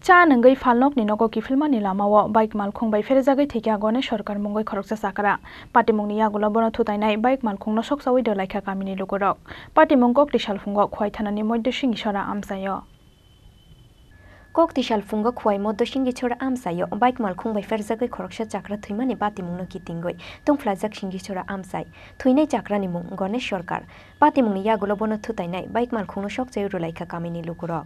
cha nangoi falnok ni nogo kifilmani lamao bike malkhung bai ferejagai thekya gone sarkar mongoi khoroksa sakara patimungni yagulo bono thutainai bike malkhungno soksawi de laikha kamini lugorok patimung kok tisal fungo khwai thanani moddhe singi sora amsayo Kokti salfungo khwai moddo singi chora amsayo bike malkhung bai ferjagai khoroksa chakra thuimani patimungno kitingoi tungflajak singi chora amsai thuinai chakrani mung Ganesh sarkar patimungni yagulo bono thutainai bike malkhungno sokchai rulaikha kamini lugorok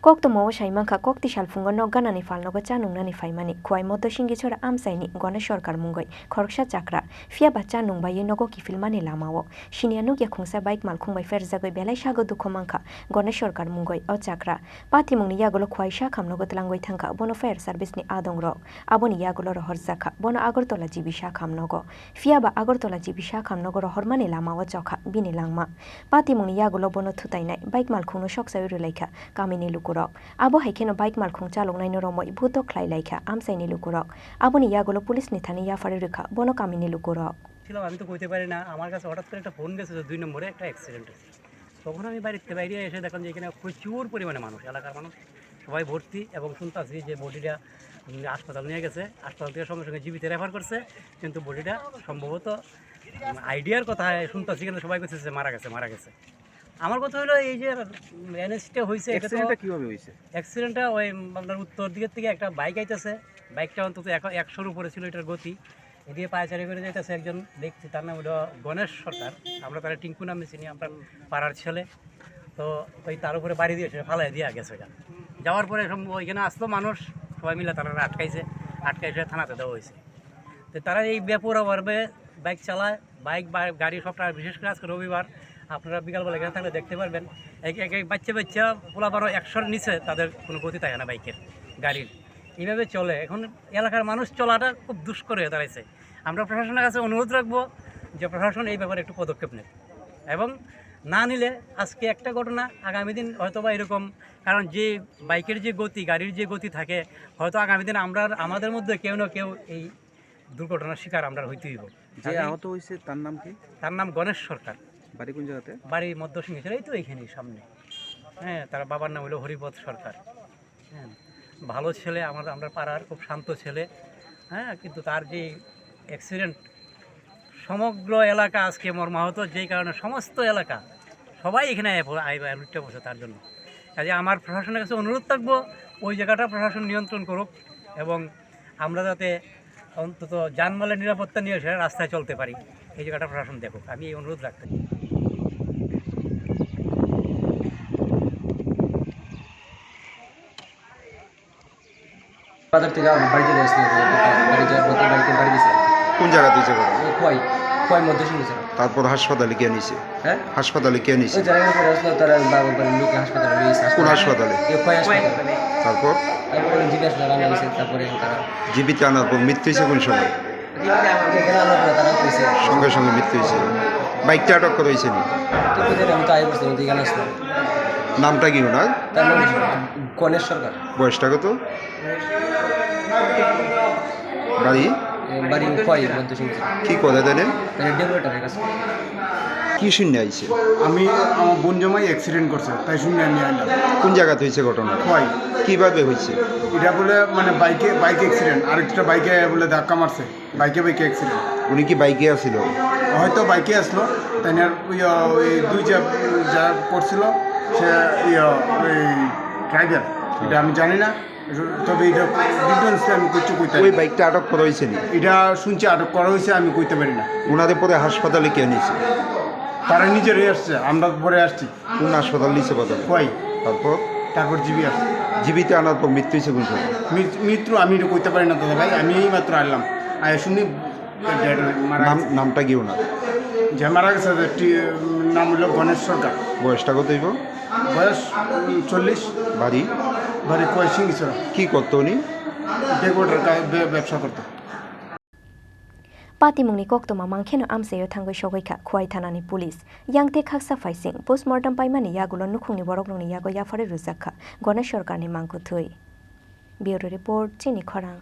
Koktomo saimangkha kokti salfungo nogganani falnogo chanungnani faimani khwai moddo singi chora amsaini Ganesh sarkar mungoi khoroksa chakra fiaba chanungbai nogo kifilmani lamao sinia nugya khungsa bike malkhung bai ferjagai belai sago dukho mangkha Ganesh sarkar mungoi o chakra patimungni yagulo khwai sa khamnogo tlangoi thangkha bono fire service ni adongrok aboni yagulo rohorjakha bono agartala jibisa khamnogo fiaba agartala jibisa khamnogo rohormani lamao chokha bini langma patimungni yagulo bono thutainai bike malkhungno soksai rulaikha kamini lukurok abo haikeno bike malkhung chalongnai no romoi bhuto khlai laikha amsaini lukurok aboni yagulo police ni thani yafare rekha bono kamini lukurok ছিল আমি তো কইতে পারি না আমার কাছে হঠাৎ করে একটা ফোন গেছে যে 2 নম্বরে একটা অ্যাক্সিডেন্ট হয়েছে তখন আমি বাইরে এসে দেখলাম যে এখানে প্রচুর পরিমাণে মানুষ এলাকার মানুষ সবাই ভর্তি এবং শুনতাছি যে বডিটা হাসপাতাল নিয়ে গেছে হাসপাতাল থেকে সঙ্গে সঙ্গে জীবিত রেফার করছে কিন্তু বডিটা সম্ভবত আইডিয়ার কথা শুনতাছি কিন্তু সবাই কইতেছে মারা গেছে আমার কথা হলো এই যে এনএসটা হইছে অ্যাক্সিডেন্টটা কিভাবে হইছে অ্যাক্সিডেন্টটা ওই আপনার উত্তর দিকের থেকে একটা বাইক আইতেছে বাইকটা অন্তত 100-এর উপরে ছিল এটার গতি এদিকে পায়চারি করে যাইতেছে একজন দেখছি তার নাম হলো গণেশ সরকার আমরা তারা টিঙ্কু নামে চিনি আমরা পাড়ার ছেলে তো ওই তার উপরে বাড়ি দিয়ে ফালাই দিয়ে গেছে ওইটা যাওয়ার পরে ওইখানে আসলো মানুষ সবাই মিলে তারা আটকাইছে থানাতে দেওয়া হয়েছে তো তারা এই বেপরোয়াভাবে বাইক চালায় বাইক বা গাড়ি সবটা বিশেষ করে আজকে রবিবার আপনারা বিকালবেলা এখানে থাকলে দেখতে পারবেন এক বাচ্চা পোলাপারও 100-এর নিচে তাদের কোনো গতি থাকে না বাইকের গাড়ির এইভাবে চলে এখন এলাকার মানুষ চলাটা খুব দুষ্কর হয়ে দাঁড়াইছে আমরা প্রশাসনের কাছে অনুরোধ রাখবো যে প্রশাসন এই ব্যাপারে একটু পদক্ষেপ নেয় এবং না নিলে আজকে একটা ঘটনা আগামী দিন হয়তো বা এরকম কারণ যে বাইকের যে গতি গাড়ির যে গতি থাকে হয়তো আগামী দিন আমাদের মধ্যে কেউ না কেউ এই দুর্ঘটনার শিকার আমরা হইতে হইব যে আহত হয়েছে তার নাম কি তার নাম গণেশ সরকার বাড়ি কোন জায়গাতে বাড়ি মধ্য সিংহেশ্বর এই তো এইখানেই সামনে হ্যাঁ তার বাবার নাম হলো হরিপদ সরকার হ্যাঁ ভালো ছেলে আমরা পাড়ার খুব শান্ত ছেলে হ্যাঁ কিন্তু তার যে অ্যাক্সিডেন্ট সমগ্র এলাকা আজকে মর্মাহত যেই কারণে সমস্ত এলাকা সবাই এখানে লুটে বসে তার জন্য কাজে আমার প্রশাসনের কাছে অনুরোধ থাকবো ওই জায়গাটা প্রশাসন নিয়ন্ত্রণ করুক এবং আমরা যাতে অন্তত যানবাহনের নিরাপত্তা নিয়ে এসে রাস্তায় চলতে পারি এই জায়গাটা প্রশাসন দেখুক আমি এই অনুরোধ রাখতে বাজার থেকে বাড়ি চলে আসছিল বাড়ি যাওয়ার পথে বাড়ি দিয়েছে কোন জায়গা দিয়েছে খোয়াই মধ্যে শুনেছে তারপর হাসপাতালে কে নিছে হ্যাঁ হাসপাতালে কে নিছে ওই জায়গায় করে আসলো তারা লোকে হাসপাতালে নিয়েছে কোন হাসপাতালে খোয়াই হাসপাতালে তারপর তারপরে জিজ্ঞাসা রান্না হয়েছে তারপরে তারা জীবিত আনার পর মৃত্যু হয়েছে কোন সময় এখানে আনার পরে তারা কইছে সঙ্গে সঙ্গে মৃত্যু হয়েছে বাইকটা আটক করা হয়েছে নি তো কোথায় আমি তো আগে করছি এখানে আসলাম নামটা কি ওনার তার নাম গণেশ সরকার বয়সটা কত বাড়ি বাড়ি খোয়াই মধ্যে শুনেছে কি করে দেন ডেকোরেটারের কাছে কি শূন্য আইছে আমি আমার বোন জামাই অ্যাক্সিডেন্ট করছে তাই শুনে আমি আনলাম কোন জায়গাতে হয়েছে ঘটনা হয় কিভাবে হয়েছে এটা বলে মানে বাইকে অ্যাক্সিডেন্ট আরেকটা বাইকে বলে ধাক্কা মারছে বাইকে অ্যাক্সিডেন্ট উনি কি বাইকে আসছিল হয়তো বাইকে আসলো তাই ওই দুই যা করছিল সে ওই ড্রাইভার এটা আমি জানি না তবে এটা ডিটেলস আমি কিছু কইতে ওই বাইকটা আটক করা হয়েছে নি এটা শুনছি আটক করা হয়েছে আমি কইতে পারি না ওনাদের পরে হাসপাতালে কে নিয়েছে তারা নিজেরাই আসছে আমরা পরে আসছি কোন হাসপাতাল নিয়েছে কথা কই তারপর জিবি আসছে জীবিত আনার পর মৃত্যু হয়েছে কোন সময় মৃত্যু আমি এটা কইতে পারি না দাদা ভাই আমি এই মাত্র আসলাম শুনি নামটা কি ওনার যে মারা গেছে নাম হলো গণেশ সরকার বয়সটা কত হইব বয়স 40 বাড়ি কয় সিংহ কি করতো উনি ডেকোরেটার ব্যবসা করতো Patimungni koktoma mangkheno amsayo thangoi sogoikha khwai thanani police yangte khaksa faising postmortem paimani yagulo nukhungni borokrongni yago yafare rujakha Ganesh sarkarni mangko thui bureau report chini khorang